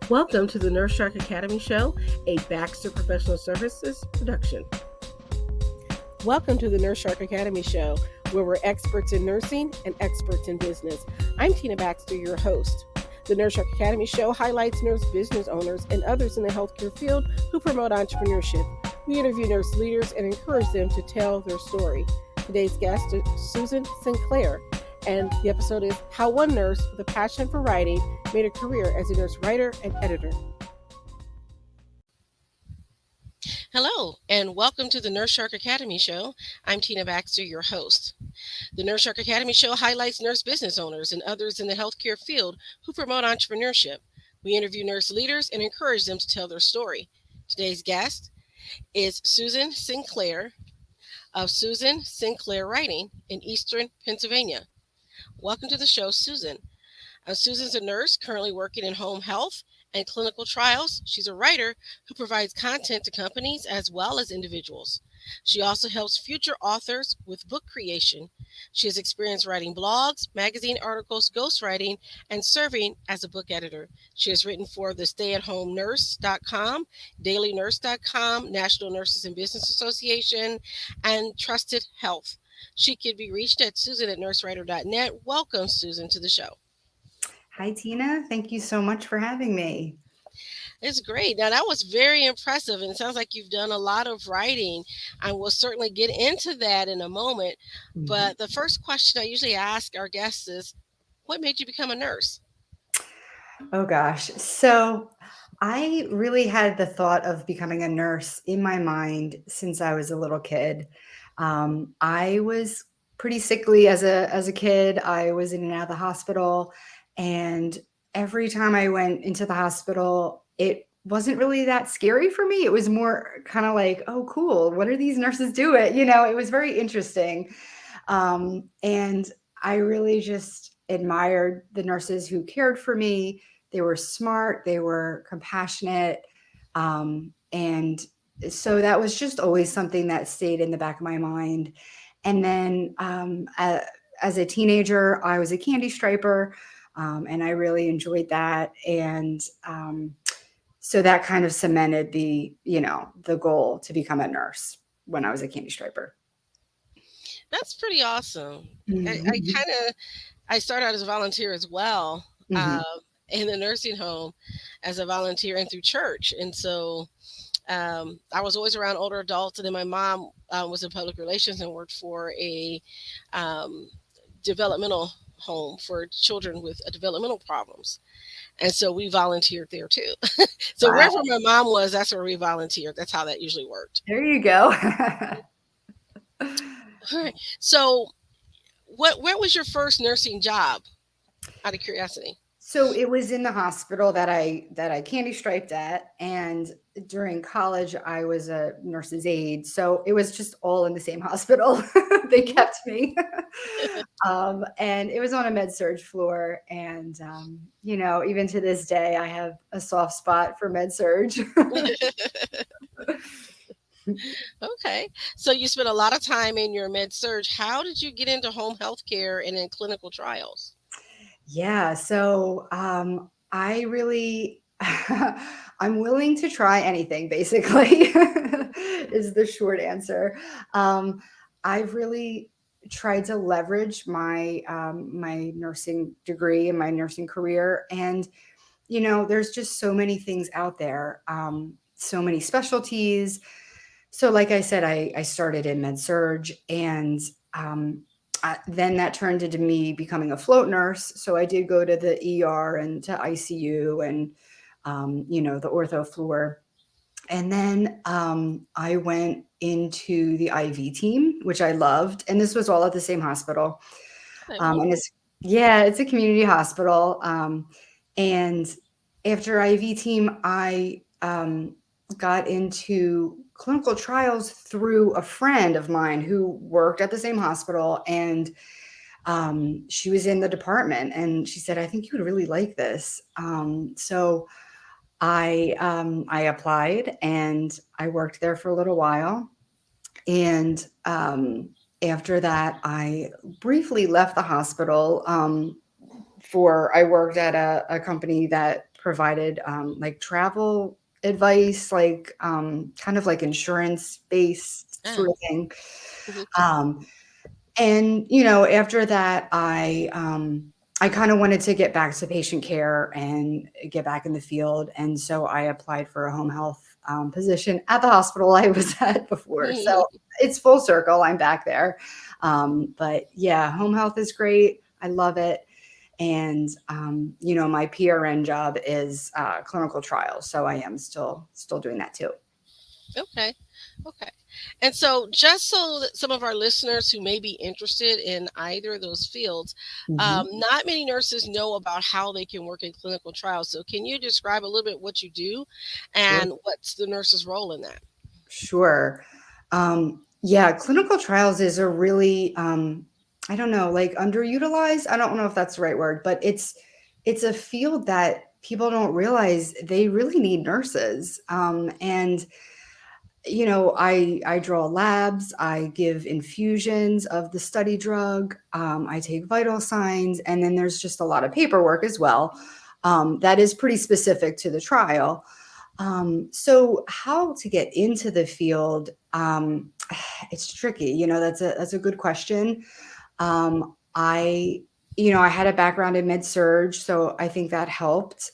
Welcome to the Nurse Shark Academy Show, a Baxter Professional Services production. Welcome to the Nurse Shark Academy Show, where we're experts in nursing and experts in business. I'm Tina Baxter, your host. The Nurse Shark Academy Show highlights nurse business owners and others in the healthcare field who promote entrepreneurship. We interview nurse leaders and encourage them to tell their story. Today's guest is Susan Sinclair, and the episode is How One Nurse with a Passion for Writing Made a Career as a Nurse Writer and Editor. Hello, and welcome to the Nurse Shark Academy Show. I'm Tina Baxter, your host. The Nurse Shark Academy Show highlights nurse business owners and others in the healthcare field who promote entrepreneurship. We interview nurse leaders and encourage them to tell their story. Today's guest is Susan Sinclair of Susan Sinclair Writing in Eastern Pennsylvania. Welcome to the show, Susan. Susan's a nurse currently working in home health and clinical trials. She's a writer who provides content to companies as well as individuals. She also helps future authors with book creation. She has experience writing blogs, magazine articles, ghostwriting, and serving as a book editor. She has written for the StayAtHomeNurse.com, DailyNurse.com, National Nurses in Business Association, and Trusted Health. She can be reached at susan@nursewriter.net. Welcome, Susan, to the show. Hi, Tina. Thank you so much for having me. It's great. Now, that was very impressive, and it sounds like you've done a lot of writing, and we'll certainly get into that in a moment. But the first question I usually ask our guests is, what made you become a nurse? Oh, gosh. So I really had the thought of becoming a nurse in my mind since I was a little kid. I was pretty sickly as a kid. I was in and out of the hospital. And every time I went into the hospital, it wasn't really that scary for me. It was more kind of like, oh, cool. What are these nurses doing? It was very interesting. And I really just admired the nurses who cared for me. They were smart. They were compassionate. And so that was just always something that stayed in the back of my mind. And then as a teenager, I was a candy striper. And I really enjoyed that. And so that kind of cemented the goal to become a nurse when I was a candy striper. That's pretty awesome. I started out as a volunteer as well in the nursing home as a volunteer and through church. And so I was always around older adults. And then my mom was in public relations and worked for a developmental home for children with developmental problems. And so we volunteered there too. So wherever my mom was, that's where we volunteered. That's how that usually worked. There you go. All right. So what was your first nursing job, out of curiosity? So it was in the hospital that I candy striped at, and during college I was a nurse's aide. So it was just all in the same hospital. They kept me, and it was on a med-surg floor. And even to this day, I have a soft spot for med-surg. Okay, so you spent a lot of time in your med-surg. How did you get into home health care and in clinical trials? Yeah. So I really, I'm willing to try anything, basically, is the short answer. I've really tried to leverage my my nursing degree and my nursing career. And, there's just so many things out there, so many specialties. So like I said, I started in med-surg, and then that turned into me becoming a float nurse. So I did go to the ER and to ICU and, the ortho floor. And then I went into the IV team, which I loved. And this was all at the same hospital. And it's a community hospital. And after IV team, I got into clinical trials through a friend of mine who worked at the same hospital, and she was in the department, and she said, I think you would really like this. So I applied, and I worked there for a little while. And after that, I briefly left the hospital I worked at a company that provided like travel advice, like kind of like insurance based Ah. sort of thing. Mhm. Um, and after that, I kind of wanted to get back to patient care and get back in the field, and so I applied for a home health position at the hospital I was at before. So it's full circle. I'm back there. But yeah, home health is great. I love it. And my PRN job is clinical trials, so I am still doing that too. Okay. Okay. And so, just so that some of our listeners who may be interested in either of those fields, Mhm. not many nurses know about how they can work in clinical trials. So, can you describe a little bit what you do Sure. and what's the nurse's role in that? Sure. Yeah, clinical trials is a really, I don't know, like underutilized. I don't know if that's the right word, but it's a field that people don't realize they really need nurses. And I draw labs, I give infusions of the study drug, I take vital signs, and then there's just a lot of paperwork as well. That is pretty specific to the trial. So how to get into the field? It's tricky. That's a good question. I had a background in med surge, so I think that helped.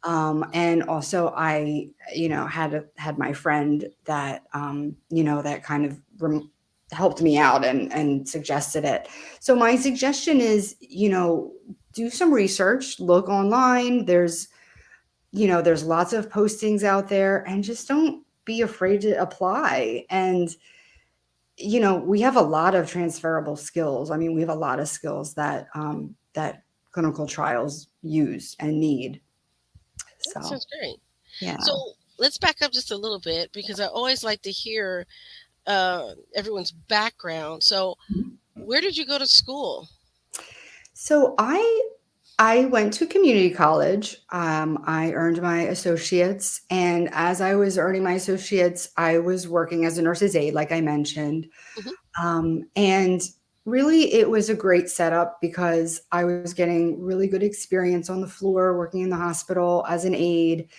And also I had my friend that that kind of helped me out and suggested it. So my suggestion is, do some research, look online. There's lots of postings out there, and just don't be afraid to apply. And we have a lot of transferable skills. I mean, we have a lot of skills that clinical trials use and need. That So sounds great. yeah. So, let's back up just a little bit because I always like to hear everyone's background. So, where did you go to school? So I went to community college. I earned my associates, and as I was earning my associates, I was working as a nurse's aide, like I mentioned. Hmm. And really, it was a great setup because I was getting really good experience on the floor, working in the hospital as an aide,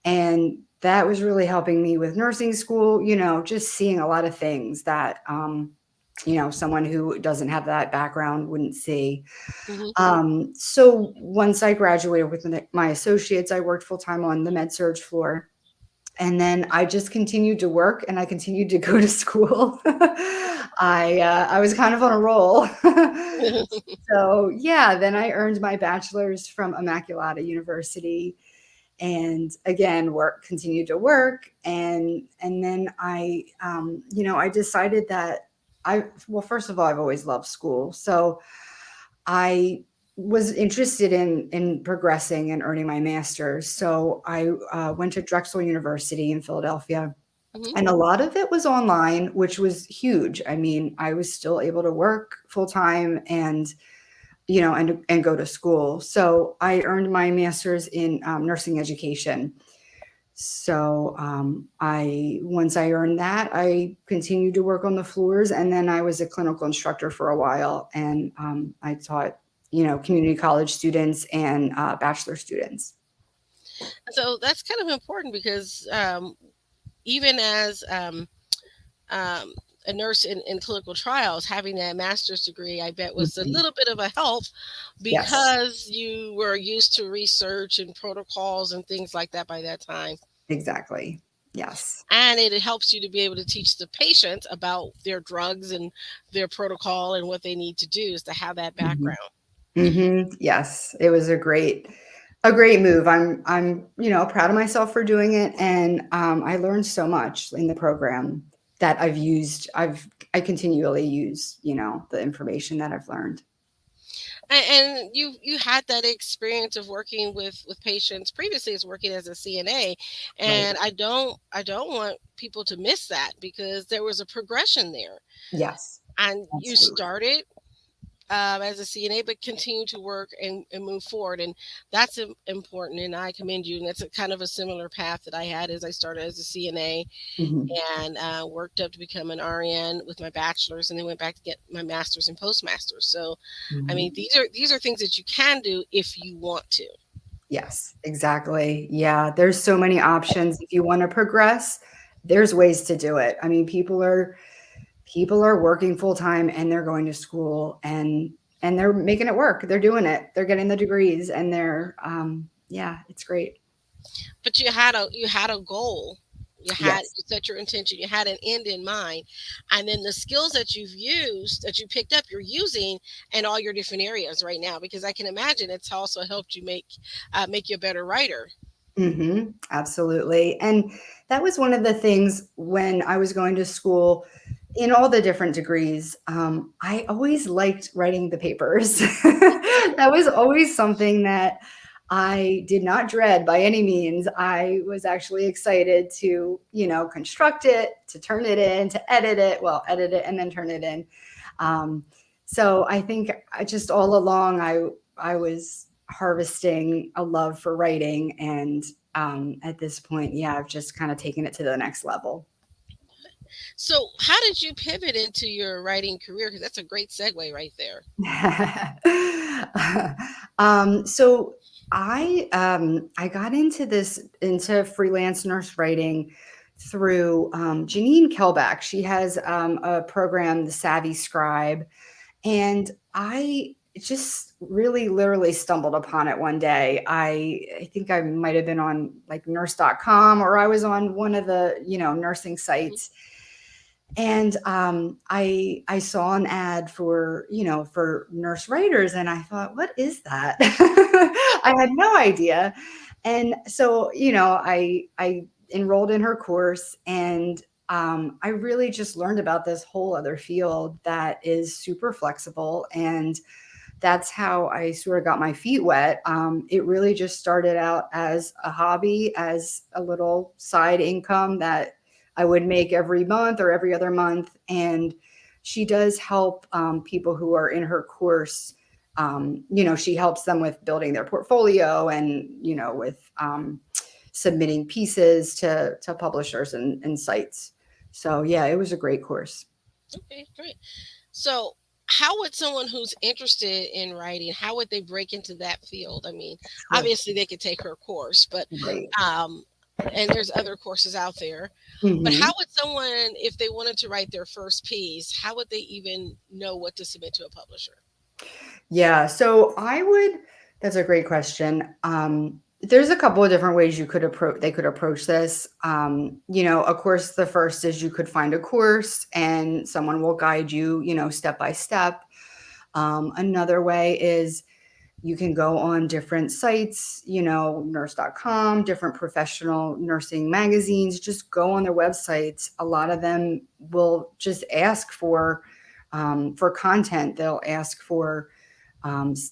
and that was really helping me with nursing school. Just seeing a lot of things that someone who doesn't have that background wouldn't see. Hmm. So once I graduated with my associates, I worked full time on the med surge floor. And then I just continued to work and I continued to go to school. I was kind of on a roll. So yeah, then I earned my bachelor's from Immaculata University, and again continued to work. And then I decided that well, first of all, I've always loved school, so I was interested in progressing and earning my master's. So I went to Drexel University in Philadelphia, Hmm. and a lot of it was online, which was huge. I mean, I was still able to work full time and and go to school. So I earned my master's in nursing education. So I once I earned that, I continued to work on the floors, and then I was a clinical instructor for a while, and I taught community college students and bachelor students. So that's kind of important because even as um, a nurse in clinical trials, having that master's degree, I bet was a Mhm. little bit of a help Yes, because you were used to research and protocols and things like that by that time. exactly. Yes. And it helps you to be able to teach the patient about their drugs and their protocol and what they need to do is to have that Mhm. background. Yes, it was a great move. I'm proud of myself for doing it, and I learned so much in the program that I continually use the information that I've learned. And you had that experience of working with patients previously as working as a CNA, Right. and I don't want people to miss that because there was a progression there, Yes, and you absolutely. started as a CNA, but continue to work and move forward. And that's important. And I commend you. And that's a kind of a similar path that I had as I started as a CNA Mhm. and worked up to become an RN with my bachelor's, and then went back to get my master's and postmaster's. So, I mean, Mhm. these are things that you can do if you want to. Yes, exactly. Yeah, there's so many options. If you want to progress, there's ways to do it. I mean, people are working full time and they're going to school and they're making it work. They're doing it. They're getting the degrees and they're yeah, it's great. But you had a goal. Yes. You set your intention. You had an end in mind, and then the skills that you've used that you picked up, you're using in all your different areas right now. Because I can imagine it's also helped you make you a better writer. Absolutely. And that was one of the things when I was going to school in all the different degrees. I always liked writing the papers. That was always something that I did not dread by any means. I was actually excited to, construct it, to turn it in, to edit it and then turn it in. Um, so I think I just all along I was harvesting a love for writing, and at this point, yeah, I've just kind of taken it to the next level. So, how did you pivot into your writing career? Because that's a great segue right there. So I got into freelance nurse writing through Janine Kelback. She has a program, the Savvy Scribe, and I just really literally stumbled upon it one day. I think I might have been on like nurse.com, or I was on one of the, nursing Mhm. sites. And I saw an ad for, for nurse writers, and I thought, what is that? I had no idea. And so, I enrolled in her course, and I really just learned about this whole other field that is super flexible. And that's how I sort of got my feet wet. It really just started out as a hobby, as a little side income that I would make every month or every other month. And she does help people who are in her course. She helps them with building their portfolio and, with submitting pieces to publishers and sites. So, yeah, it was a great course. Okay, great. So, how would someone who's interested in writing, how would they break into that field? I mean, Sure. obviously they could take her course, but Right. um, and there's other courses out there. But how Mhm. would someone, if they wanted to write their first piece, how would they even know what to submit to a publisher? Yeah, so that's a great question. There's a couple of different ways they could approach this. Of course, the first is you could find a course and someone will guide you, step by step. Another way is you can go on different sites, nurse.com, different professional nursing magazines, just go on their websites. A lot of them will just ask for content. They'll ask for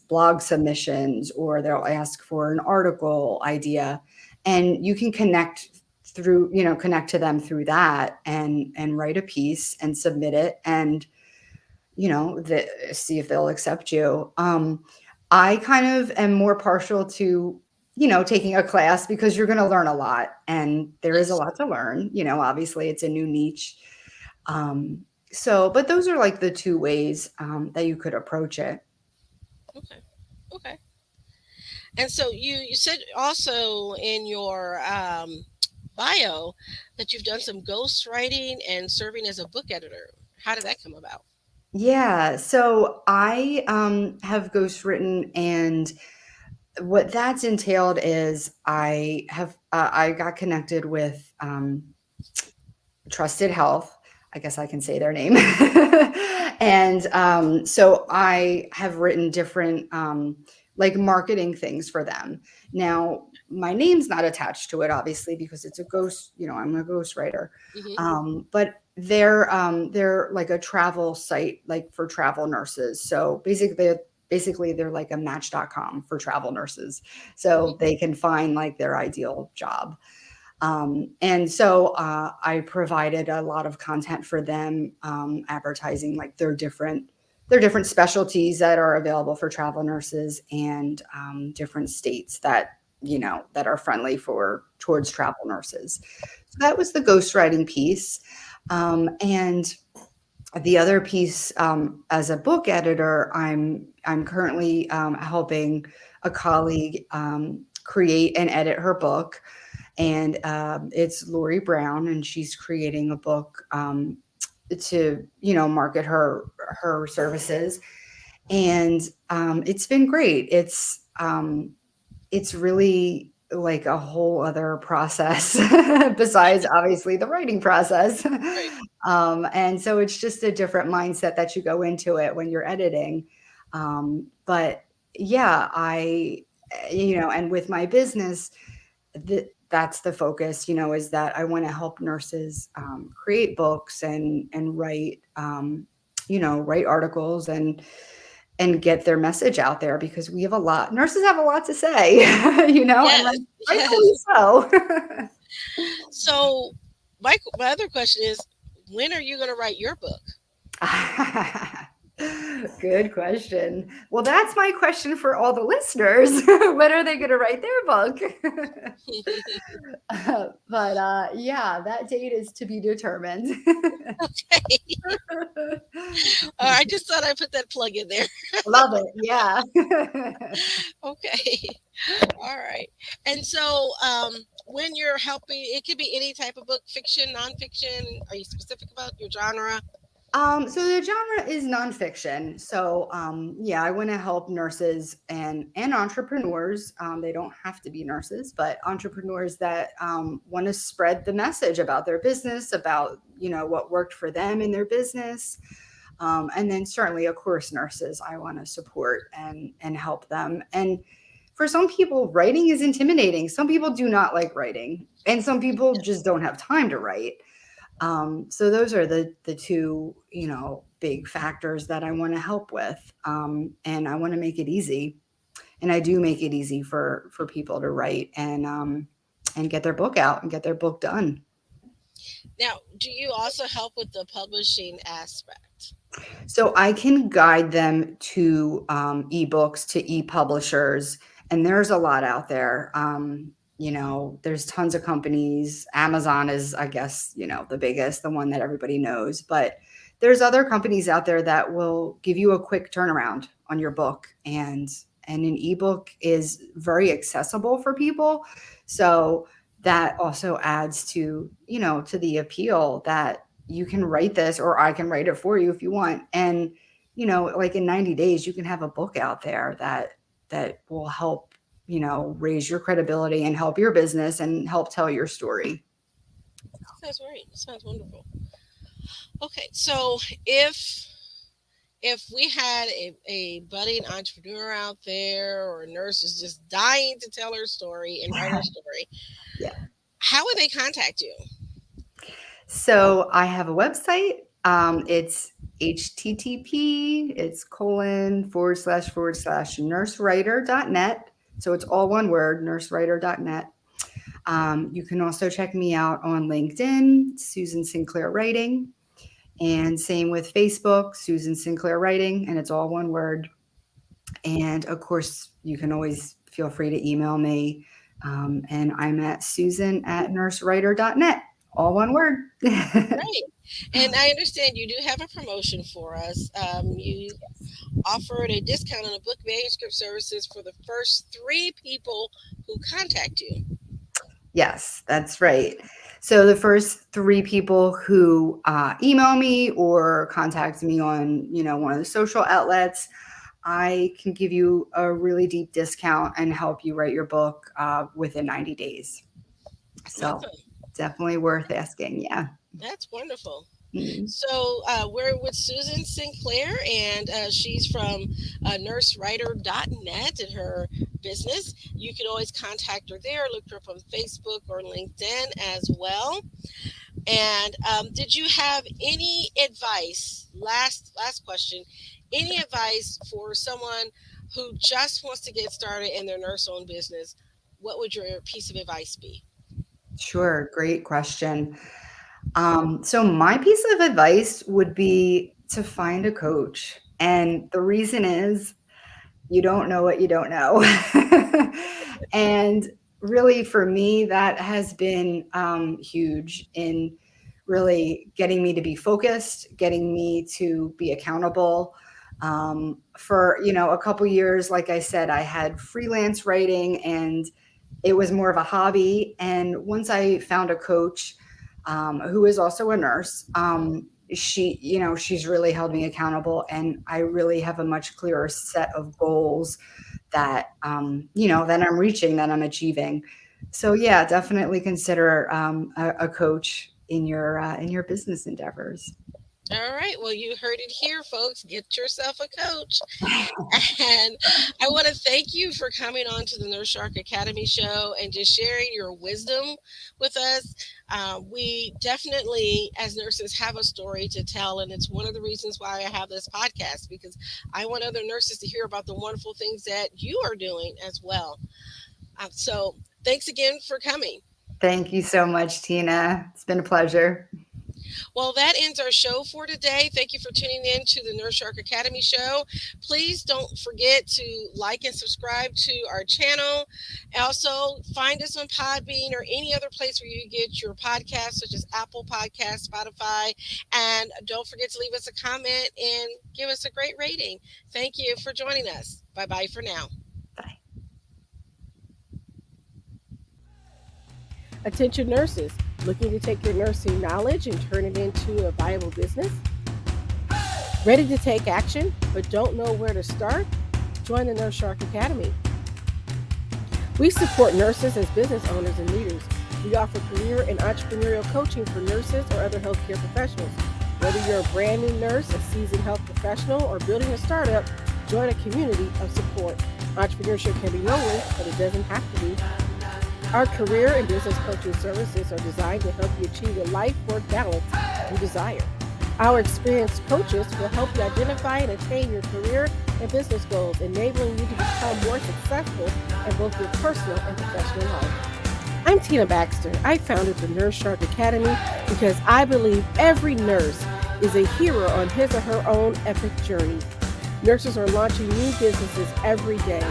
blog submissions, or they'll ask for an article idea, and you can connect to them through that and write a piece and submit it, and see if they'll accept you. I kind of am more partial to taking a class, because you're going to learn a lot, and there is a Yes. lot to learn. Obviously it's a new niche. um, but those are like the two ways that you could approach it. Okay. Okay. And so you said also in your bio that you've done some ghost writing and serving as a book editor. How did that come about? Yeah, so I have ghostwritten, and what that's entailed is I got connected with Trusted Health. I guess I can say their name. And so I have written different like marketing things for them. Now, my name's not attached to it, obviously, because it's a ghost, I'm a ghostwriter. Hmm. But they're like a travel site, like for travel nurses. So basically they're like a match.com for travel nurses. Hmm. So they can find like their ideal job. And so I provided a lot of content for them, advertising like their different there are different specialties that are available for travel nurses, and different states that that are friendly for towards travel nurses. So that was the ghostwriting piece, and the other piece, as a book editor, I'm currently helping a colleague create and edit her book, and it's Lori Brown, and she's creating a book to market her services, and it's been great. It's really like a whole other process besides obviously the writing process. Right. And so it's just a different mindset that you go into it when you're editing. But yeah, and with my business, that's the focus, is that I want to help nurses create books and write, write articles and get their message out there, because we have a lot nurses have a lot to say, and Yes. rightfully Yes. so. So my other question is, when are you going to write your book? Good question. Well, that's my question for all the listeners. When are they going to write their book? But yeah, that date is to be determined. Okay. I just thought I'd put that plug in there. Love it. Yeah. Okay. All right. And so, when you're helping, it could be any type of book, fiction, nonfiction. Are you specific about your genre? So the genre is nonfiction. So yeah, I want to help nurses and entrepreneurs. They don't have to be nurses, but entrepreneurs that want to spread the message about their business, about what worked for them in their business, and then certainly, of course, nurses. I want to support and help them. And for some people, writing is intimidating. Some people do not like writing, and some people just don't have time to write. So those are the two, big factors that I want to help with, and I want to make it easy, and I do make it easy for people to write and get their book out and get their book done. Now, do you also help with the publishing aspect? So I can guide them to ebooks, to e-publishers, and there's a lot out there. There's tons of companies. Amazon is, I guess, the biggest, the one that everybody knows. But there's other companies out there that will give you a quick turnaround on your book, and an ebook is very accessible for people. So that also adds to the appeal that you can write this, or I can write it for you if you want. And, like in 90 days, you can have a book out there that will help, raise your credibility and help your business and help tell your story. Sounds great. Sounds wonderful. Okay, so if we had a budding entrepreneur out there, or a nurse is just dying to tell her story and write her story, Yeah. how would they contact you? So I have a website. It's HTTP, it's colon / nursewriter.net. So it's all one word, nursewriter.net. You can also check me out on LinkedIn, Susan Sinclair Writing, and same with Facebook, Susan Sinclair Writing, and it's all one word. And of course, you can always feel free to email me. And I'm at susan@nursewriter.net, all one word. Right. And I understand you do have a promotion for us. You offered a discount on the book manuscript services for the first three people who contact you. Yes, that's right. So the first three people who email me or contact me on, one of the social outlets, I can give you a really deep discount and help you write your book within 90 days. So Awesome. definitely worth asking. Yeah. That's wonderful. Mhm. So we're with Susan Sinclair, and she's from nursewriter.net and her business. You can always contact her there. Look her up on Facebook or LinkedIn as well. And did you have any advice? Last question. Any advice for someone who just wants to get started in their nurse-owned business? What would your piece of advice be? Sure. Great question. So my piece of advice would be to find a coach And the reason is you don't know what you don't know. And really, for me, that has been huge in really getting me to be focused, getting me to be accountable. For a couple years, like I said, I had freelance writing, and it was more of a hobby. And once I found a coach who is also a nurse, she's really held me accountable, and I really have a much clearer set of goals that I'm reaching, that I'm achieving. So yeah, definitely consider a coach in your business endeavors. All right. Well, you heard it here, folks. Get yourself a coach. And I want to thank you for coming on to the Nurse Shark Academy show and just sharing your wisdom with us. We definitely, as nurses, have a story to tell. And it's one of the reasons why I have this podcast, because I want other nurses to hear about the wonderful things that you are doing as well. So thanks again for coming. Thank you so much, Tina. It's been a pleasure. Well, that ends our show for today. Thank you for tuning in to the Nurse Shark Academy show. Please don't forget to like and subscribe to our channel. Also, find us on Podbean or any other place where you get your podcasts, such as Apple Podcasts, Spotify. And don't forget to leave us a comment and give us a great rating. Thank you for joining us. Bye bye for now. Bye. Attention nurses, looking to take your nursing knowledge and turn it into a viable business? Ready to take action but don't know where to start? Join the Nurse Shark Academy. We support nurses as business owners and leaders. We offer career and entrepreneurial coaching for nurses or other healthcare professionals. Whether you're a brand new nurse, a seasoned health professional, or building a startup, join a community of support. Entrepreneurship can be lonely, but it doesn't have to be. Our career and business coaching services are designed to help you achieve the life-work balance you desire. Our experienced coaches will help you identify and attain your career and business goals, enabling you to become more successful in both your personal and professional life. I'm Tina Baxter. I founded the Nurse Shark Academy because I believe every nurse is a hero on his or her own epic journey. Nurses are launching new businesses every day.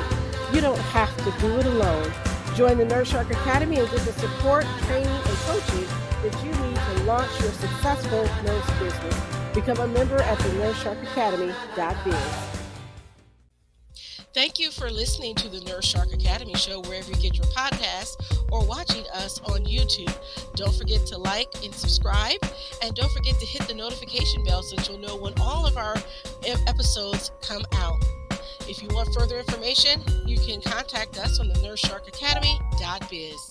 You don't have to do it alone. Join the Nurse Shark Academy and get the support, training, and coaching that you need to launch your successful nurse business. Become a member at the NurseSharkAcademy.biz. Thank you for listening to the Nurse Shark Academy show wherever you get your podcasts or watching us on YouTube. Don't forget to like and subscribe, and don't forget to hit the notification bell so that you'll know when all of our episodes come out. If you want further information, you can contact us on the NurseSharkAcademy.biz.